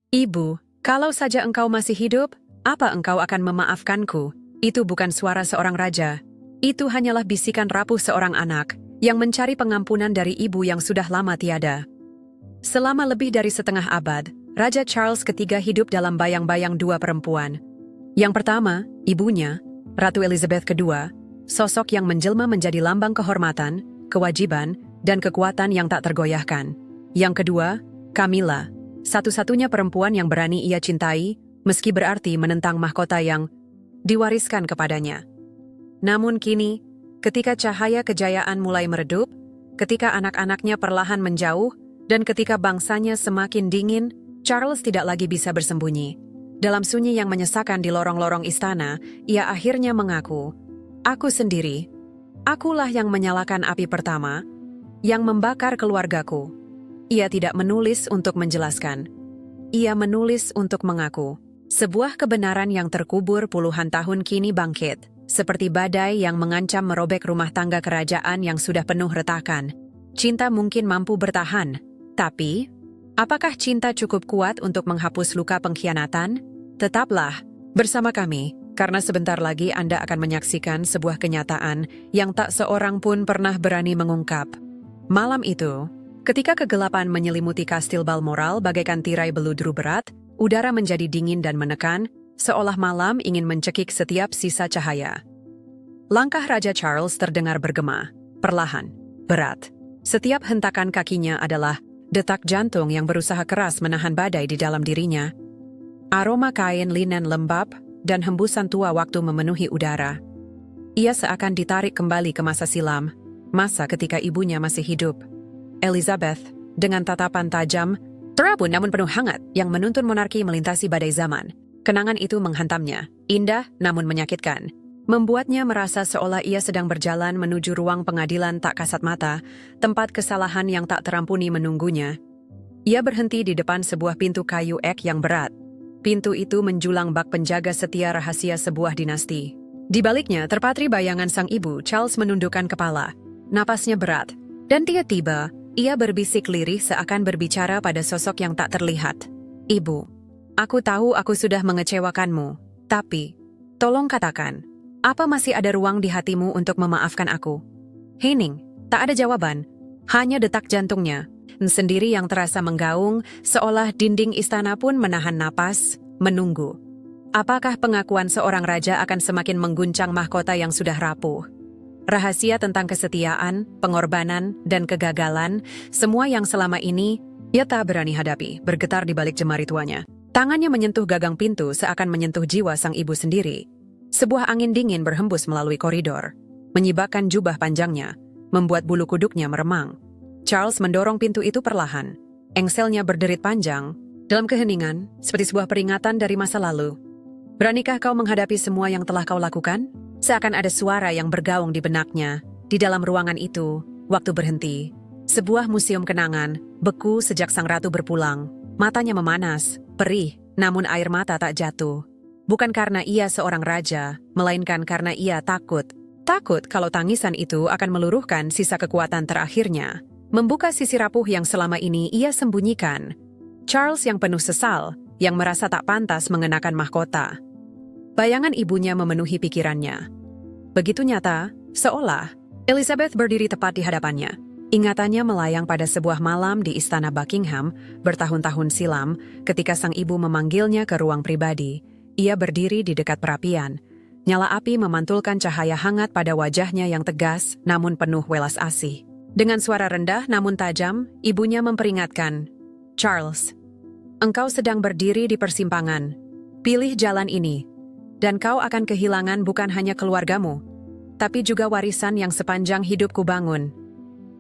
Ibu, kalau saja engkau masih hidup, apa engkau akan memaafkanku? Itu bukan suara seorang raja. Itu hanyalah bisikan rapuh seorang anak yang mencari pengampunan dari ibu yang sudah lama tiada. Selama lebih dari setengah abad, Raja Charles III hidup dalam bayang-bayang dua perempuan. Yang pertama, ibunya, Ratu Elizabeth II, sosok yang menjelma menjadi lambang kehormatan, kewajiban, dan kekuatan yang tak tergoyahkan. Yang kedua, Camilla, satu-satunya perempuan yang berani ia cintai, meski berarti menentang mahkota yang diwariskan kepadanya. Namun kini, ketika cahaya kejayaan mulai meredup, ketika anak-anaknya perlahan menjauh, dan ketika bangsanya semakin dingin, Charles tidak lagi bisa bersembunyi. Dalam sunyi yang menyesakan di lorong-lorong istana, ia akhirnya mengaku, "Aku sendiri. Akulah yang menyalakan api pertama, yang membakar keluargaku." Ia tidak menulis untuk menjelaskan. Ia menulis untuk mengaku. Sebuah kebenaran yang terkubur puluhan tahun kini bangkit, seperti badai yang mengancam merobek rumah tangga kerajaan yang sudah penuh retakan. Cinta mungkin mampu bertahan, tapi apakah cinta cukup kuat untuk menghapus luka pengkhianatan? Tetaplah bersama kami, karena sebentar lagi Anda akan menyaksikan sebuah kenyataan yang tak seorang pun pernah berani mengungkap. Malam itu, ketika kegelapan menyelimuti kastil Balmoral bagaikan tirai beludru berat, udara menjadi dingin dan menekan, seolah malam ingin mencekik setiap sisa cahaya. Langkah Raja Charles terdengar bergema, perlahan, berat. Setiap hentakan kakinya adalah detak jantung yang berusaha keras menahan badai di dalam dirinya. Aroma kain linen lembab dan hembusan tua waktu memenuhi udara. Ia seakan ditarik kembali ke masa silam, masa ketika ibunya masih hidup. Elizabeth, dengan tatapan tajam, terabun namun penuh hangat yang menuntun monarki melintasi badai zaman. Kenangan itu menghantamnya, indah namun menyakitkan. Membuatnya merasa seolah ia sedang berjalan menuju ruang pengadilan tak kasat mata, tempat kesalahan yang tak terampuni menunggunya. Ia berhenti di depan sebuah pintu kayu ek yang berat. Pintu itu menjulang bak penjaga setia rahasia sebuah dinasti. Di baliknya terpatri bayangan sang ibu. Charles menundukkan kepala. Napasnya berat. Dan tiba-tiba, ia berbisik lirih seakan berbicara pada sosok yang tak terlihat. "Ibu, aku tahu aku sudah mengecewakanmu, tapi tolong katakan, apa masih ada ruang di hatimu untuk memaafkan aku?" Hening, tak ada jawaban. Hanya detak jantungnya, sendiri yang terasa menggaung, seolah dinding istana pun menahan napas, menunggu. Apakah pengakuan seorang raja akan semakin mengguncang mahkota yang sudah rapuh? Rahasia tentang kesetiaan, pengorbanan, dan kegagalan, semua yang selama ini ia tak berani hadapi, bergetar di balik jemari tuanya. Tangannya menyentuh gagang pintu seakan menyentuh jiwa sang ibu sendiri. Sebuah angin dingin berhembus melalui koridor, menyibakkan jubah panjangnya, membuat bulu kuduknya meremang. Charles mendorong pintu itu perlahan. Engselnya berderit panjang, dalam keheningan, seperti sebuah peringatan dari masa lalu. "Beranikah kau menghadapi semua yang telah kau lakukan?" Seakan ada suara yang bergaung di benaknya. Di dalam ruangan itu, waktu berhenti. Sebuah museum kenangan, beku sejak sang ratu berpulang. Matanya memanas, perih, namun air mata tak jatuh. Bukan karena ia seorang raja, melainkan karena ia takut. Takut kalau tangisan itu akan meluruhkan sisa kekuatan terakhirnya. Membuka sisi rapuh yang selama ini ia sembunyikan. Charles yang penuh sesal, yang merasa tak pantas mengenakan mahkota. Bayangan ibunya memenuhi pikirannya. Begitu nyata, seolah Elizabeth berdiri tepat di hadapannya. Ingatannya melayang pada sebuah malam di istana Buckingham bertahun-tahun silam ketika sang ibu memanggilnya ke ruang pribadi. Ia berdiri di dekat perapian. Nyala api memantulkan cahaya hangat pada wajahnya yang tegas namun penuh welas asih. Dengan suara rendah namun tajam, ibunya memperingatkan, "Charles, engkau sedang berdiri di persimpangan. Pilih jalan ini, dan kau akan kehilangan bukan hanya keluargamu, tapi juga warisan yang sepanjang hidupku bangun.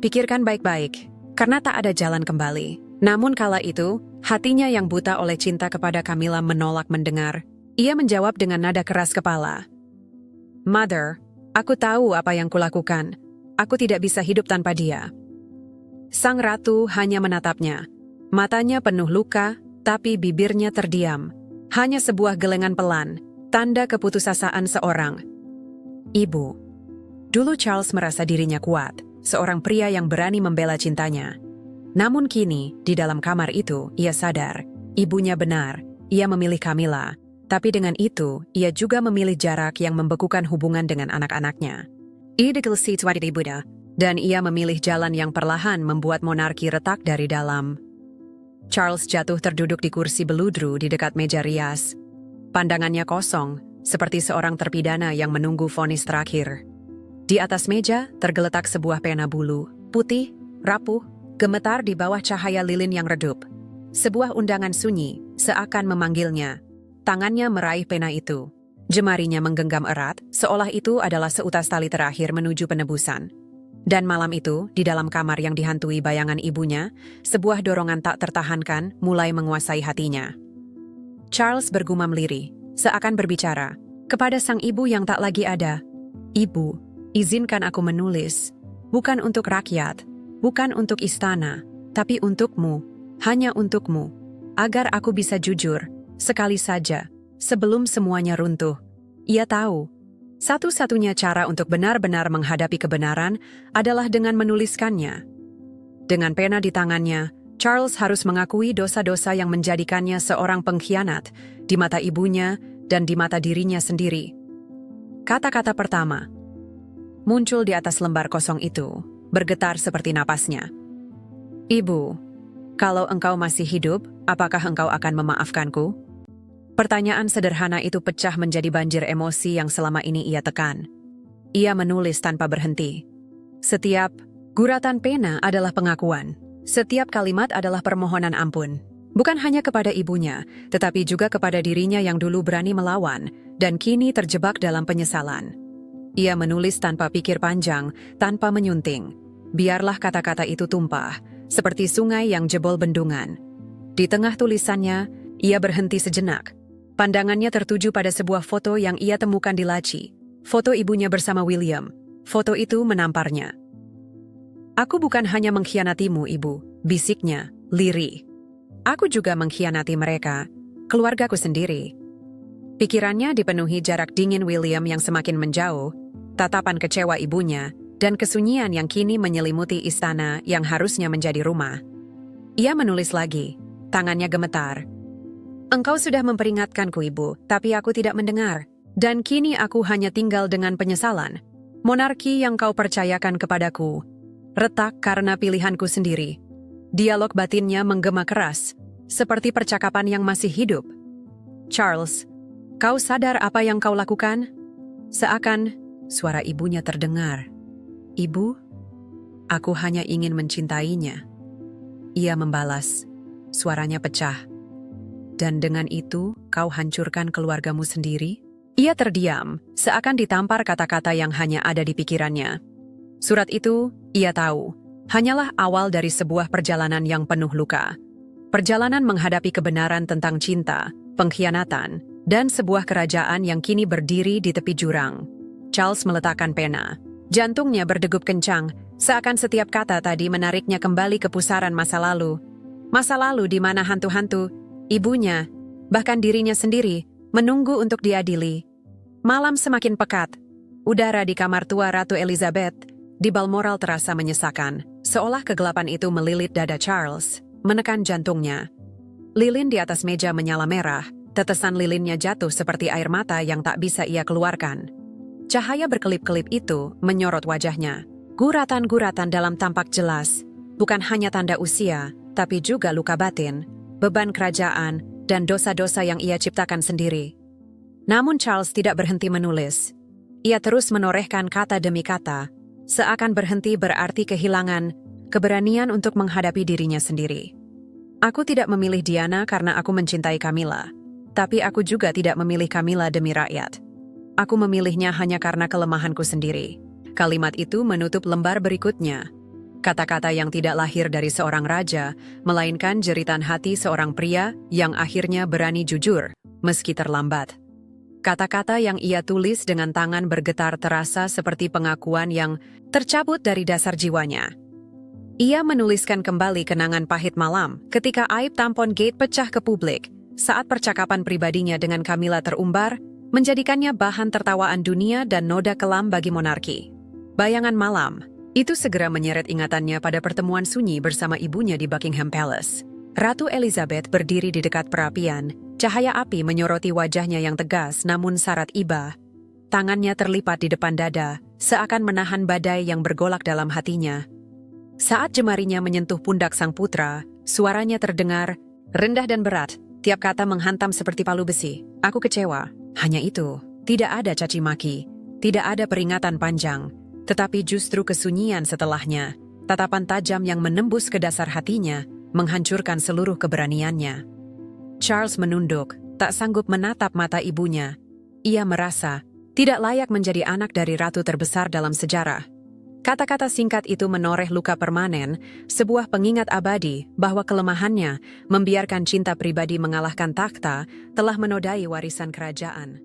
Pikirkan baik-baik, karena tak ada jalan kembali." Namun kala itu, hatinya yang buta oleh cinta kepada Camilla menolak mendengar. Ia menjawab dengan nada keras kepala, "Mother, aku tahu apa yang kulakukan. Aku tidak bisa hidup tanpa dia." Sang ratu hanya menatapnya. Matanya penuh luka, tapi bibirnya terdiam. Hanya sebuah gelengan pelan, tanda keputusasaan seorang. "Ibu." Dulu Charles merasa dirinya kuat, seorang pria yang berani membela cintanya. Namun kini, di dalam kamar itu, ia sadar, Ibunya benar, ia memilih Camilla. Tapi dengan itu, ia juga memilih jarak yang membekukan hubungan dengan anak-anaknya. Dan ia memilih jalan yang perlahan membuat monarki retak dari dalam. Charles jatuh terduduk di kursi beludru di dekat meja rias. Pandangannya kosong, seperti seorang terpidana yang menunggu vonis terakhir. Di atas meja tergeletak sebuah pena bulu, putih, rapuh, gemetar di bawah cahaya lilin yang redup. Sebuah undangan sunyi, seakan memanggilnya. Tangannya meraih pena itu. Jemarinya menggenggam erat, seolah itu adalah seutas tali terakhir menuju penebusan. Dan malam itu, di dalam kamar yang dihantui bayangan ibunya, sebuah dorongan tak tertahankan mulai menguasai hatinya. Charles bergumam lirih, seakan berbicara, kepada sang ibu yang tak lagi ada. Ibu, izinkan aku menulis. Bukan untuk rakyat, bukan untuk istana, tapi untukmu, hanya untukmu. Agar aku bisa jujur, sekali saja, sebelum semuanya runtuh. Ia tahu, satu-satunya cara untuk benar-benar menghadapi kebenaran adalah dengan menuliskannya. Dengan pena di tangannya, Charles harus mengakui dosa-dosa yang menjadikannya seorang pengkhianat di mata ibunya dan di mata dirinya sendiri. Kata-kata pertama muncul di atas lembar kosong itu, bergetar seperti napasnya. Ibu, kalau engkau masih hidup, apakah engkau akan memaafkanku? Pertanyaan sederhana itu pecah menjadi banjir emosi yang selama ini ia tekan. Ia menulis tanpa berhenti. Setiap guratan pena adalah pengakuan. Setiap kalimat adalah permohonan ampun. Bukan hanya kepada ibunya, tetapi juga kepada dirinya yang dulu berani melawan dan kini terjebak dalam penyesalan. Ia menulis tanpa pikir panjang, tanpa menyunting. Biarlah kata-kata itu tumpah, seperti sungai yang jebol bendungan. Di tengah tulisannya, ia berhenti sejenak. Pandangannya tertuju pada sebuah foto yang ia temukan di laci. Foto ibunya bersama William. Foto itu menamparnya. Aku bukan hanya mengkhianatimu, ibu, bisiknya, lirih. Aku juga mengkhianati mereka, keluargaku sendiri. Pikirannya dipenuhi jarak dingin William yang semakin menjauh, tatapan kecewa ibunya, dan kesunyian yang kini menyelimuti istana yang harusnya menjadi rumah. Ia menulis lagi, tangannya gemetar. Engkau sudah memperingatkanku, ibu, tapi aku tidak mendengar. Dan kini aku hanya tinggal dengan penyesalan. Monarki yang kau percayakan kepadaku retak karena pilihanku sendiri. Dialog batinnya menggema keras, seperti percakapan yang masih hidup. Charles, kau sadar apa yang kau lakukan? Seakan suara ibunya terdengar. Ibu, aku hanya ingin mencintainya. Ia membalas, suaranya pecah. Dan dengan itu, kau hancurkan keluargamu sendiri? Ia terdiam, seakan ditampar kata-kata yang hanya ada di pikirannya. Surat itu, ia tahu, hanyalah awal dari sebuah perjalanan yang penuh luka. Perjalanan menghadapi kebenaran tentang cinta, pengkhianatan, dan sebuah kerajaan yang kini berdiri di tepi jurang. Charles meletakkan pena. Jantungnya berdegup kencang, seakan setiap kata tadi menariknya kembali ke pusaran masa lalu. Masa lalu di mana hantu-hantu, ibunya, bahkan dirinya sendiri, menunggu untuk diadili. Malam semakin pekat. Udara di kamar tua Ratu Elizabeth di Balmoral terasa menyesakan, seolah kegelapan itu melilit dada Charles, menekan jantungnya. Lilin di atas meja menyala merah, tetesan lilinnya jatuh seperti air mata yang tak bisa ia keluarkan. Cahaya berkelip-kelip itu menyorot wajahnya. Guratan-guratan dalam tampak jelas, bukan hanya tanda usia, tapi juga luka batin, beban kerajaan, dan dosa-dosa yang ia ciptakan sendiri. Namun Charles tidak berhenti menulis. Ia terus menorehkan kata demi kata, seakan berhenti berarti kehilangan keberanian untuk menghadapi dirinya sendiri. Aku tidak memilih Diana karena aku mencintai Camilla, tapi aku juga tidak memilih Camilla demi rakyat. Aku memilihnya hanya karena kelemahanku sendiri. Kalimat itu menutup lembar berikutnya. Kata-kata yang tidak lahir dari seorang raja, melainkan jeritan hati seorang pria yang akhirnya berani jujur, meski terlambat. Kata-kata yang ia tulis dengan tangan bergetar terasa seperti pengakuan yang tercabut dari dasar jiwanya. Ia menuliskan kembali kenangan pahit malam ketika aib tampon Gate pecah ke publik, saat percakapan pribadinya dengan Camilla terumbar, menjadikannya bahan tertawaan dunia dan noda kelam bagi monarki. Bayangan malam itu segera menyeret ingatannya pada pertemuan sunyi bersama ibunya di Buckingham Palace. Ratu Elizabeth berdiri di dekat perapian. Cahaya api menyoroti wajahnya yang tegas namun syarat iba. Tangannya terlipat di depan dada, seakan menahan badai yang bergolak dalam hatinya. Saat jemarinya menyentuh pundak sang putra, suaranya terdengar, rendah dan berat, tiap kata menghantam seperti palu besi. Aku kecewa. Hanya itu, tidak ada caci maki, tidak ada peringatan panjang, tetapi justru kesunyian setelahnya, tatapan tajam yang menembus ke dasar hatinya, menghancurkan seluruh keberaniannya. Charles menunduk, tak sanggup menatap mata ibunya. Ia merasa tidak layak menjadi anak dari ratu terbesar dalam sejarah. Kata-kata singkat itu menoreh luka permanen, sebuah pengingat abadi bahwa kelemahannya, membiarkan cinta pribadi mengalahkan takhta, telah menodai warisan kerajaan.